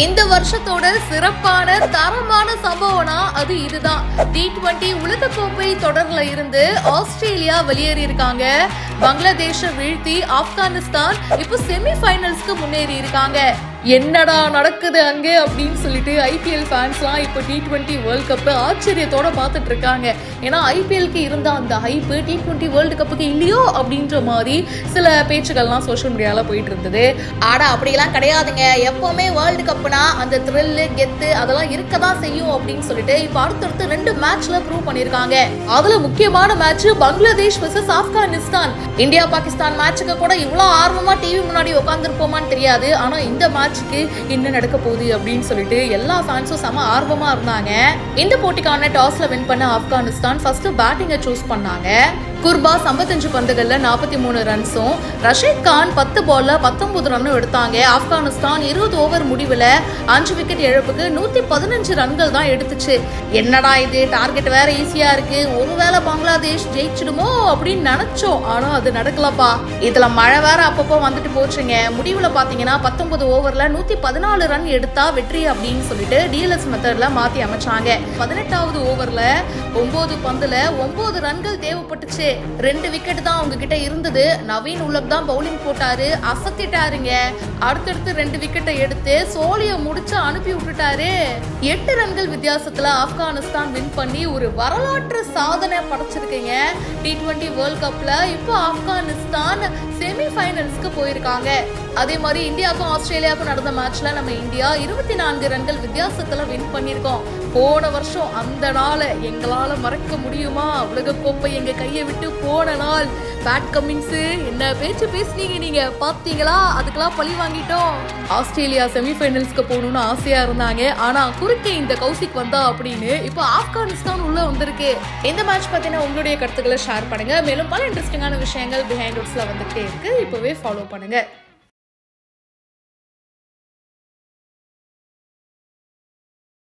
இந்த வருஷத்தோட சிறப்பான தரமான சம்பவம்னா அது இதுதான். T20 உலகக்கோப்பை தொடர்ல இருந்து ஆஸ்திரேலியா வெளியேறி இருக்காங்க. பங்களாதேஷை வீழ்த்தி ஆப்கானிஸ்தான் இப்போ செமி ஃபைனல்ஸ்க்கு முன்னேறி இருக்காங்க. என்னடா நடக்குது அங்கே அப்படின்னு சொல்லிட்டு ஐபிஎல் ஃபேன்ஸ்லாம் இப்போ T20 வேர்ல்ட் கப் ஆச்சரியத்தோட பார்த்துட்டு இருக்காங்க. ஏன்னா ஐபிஎல்க்கு இருந்த அந்த ஹைப்பு T20 வேர்ல்டு கப்புக்கு இல்லையோ அப்படின்ற மாதிரி சில பேச்சுக்கள்லாம் சோஷியல் மீடியாவில் போயிட்டு இருந்தது. ஆடா அப்படியெல்லாம் கிடையாதுங்க, எப்பவுமே வேர்ல்டு கப்னா அந்த த்ரில்லு கெத்து அதெல்லாம் இருக்க தான் செய்யும் அப்படின்னு சொல்லிட்டு இப்போ அடுத்தடுத்து 2 மேட்ச்ல ப்ரூவ் பண்ணியிருக்காங்க. அதுல முக்கியமான match Bangladesh versus Afghanistan. India Pakistan மேட்சுக்கு கூட இவ்வளோ ஆர்வமா டிவி முன்னாடி உட்காந்துருப்போமான்னு தெரியாது. ஆனா இந்த மேட்ச் என்ன நடக்க போகுது அப்படின்னு சொல்லிட்டு எல்லா ஃபேன்ஸும் செம ஆர்வமா இருந்தாங்க. இந்த போட்டிக்கான டாஸ்ல வின் பண்ண ஆப்கானிஸ்தான் ஃபர்ஸ்ட் பேட்டிங்கை சூஸ் பண்ணாங்க. குர்பா 55 பந்துகள்ல 43 ரன்ஸும், ரஷீத் கான் 10 பால்ல 19 ரன்னும் எடுத்தாங்க. ஆப்கானிஸ்தான் 20 ஓவர் முடிவுல 5 விக்கெட் இழப்புக்கு 115 ரன்கள் தான் எடுத்துச்சு. என்னடா இது, டார்கெட் வேற ஈஸியா இருக்கு, ஒருவேளை பங்களாதேஷ் ஜெயிச்சிடுமோ அப்படின்னு நினைச்சோம். ஆனா அது நடக்கலப்பா. இதுல மழை வேற அப்பப்போ வந்துட்டு போச்சுங்க. முடிவுல பாத்தீங்கன்னா 19 ஓவர்ல 114 ரன் எடுத்தா வெற்றி அப்படின்னு சொல்லிட்டு டிஎல்எஸ் மெத்தட்ல மாத்தி அமைச்சாங்க. 18வது ஓவர்ல 9 பந்துல 9 ரன்கள் தேவைப்பட்டுச்சு. 2 விக்கெட் தான் அவங்க கிட்ட இருந்தது. நவீன் உலக் தான் பவுலிங் போட்டாரு, அசத்திட்டாருங்க. அடுத்தடுத்து 2 விக்கெட்டை எடுத்து சோழிய முடிச்சு அனுப்பி விட்டுட்டாரு. 8 ரன்கள் வித்தியாசத்துல ஆப்கானிஸ்தான் வின் பண்ணி ஒரு வரலாற்று சாதனை படைச்சிருக்கீங்க. T20 வேர்ல்ட் கப்ல இப்போ ஆப்கானிஸ்தான் செமி ஃபைனல்ஸ்க்கு போயிருக்காங்க. அதே மாதிரி இந்தியாவுக்கும் ஆஸ்திரேலியாவுக்கும் நடந்த மேட்ச்ல நம்ம இந்தியா 24 ரன்கள் வித்தியாசத்துல வின் பண்ணிருக்கோம். போன வருஷம் அந்த நாளை எங்களால மறக்க முடியுமா? உலகக்கோப்பை எங்க கையை விட்டு போன நாள். பேட் கமின்ஸ் என்ன பேச்சு பேசுனீங்க, நீங்க பாத்தீங்களா? அதுக்கெல்லாம் பழி வாங்கிட்டோம். ஆஸ்திரேலியா செமிஃபைனல்ஸ்க்கு போகணும்னு ஆசையா இருந்தாங்க. ஆனா குறுக்கே இந்த கௌசிக் வந்தா அப்படின்னு இப்போ ஆப்கானிஸ்தான் உள்ள வந்திருக்கு. இந்த மேட்ச் பத்தின உங்களுடைய கருத்துக்களை ஷேர் பண்ணுங்க. மேலும் பல இன்ட்ரெஸ்டிங்கான விஷயங்கள் பிஹைண்ட் ரூட்ஸ்ல வந்துட்டே இருக்கு. இப்பவே ஃபாலோ பண்ணுங்க.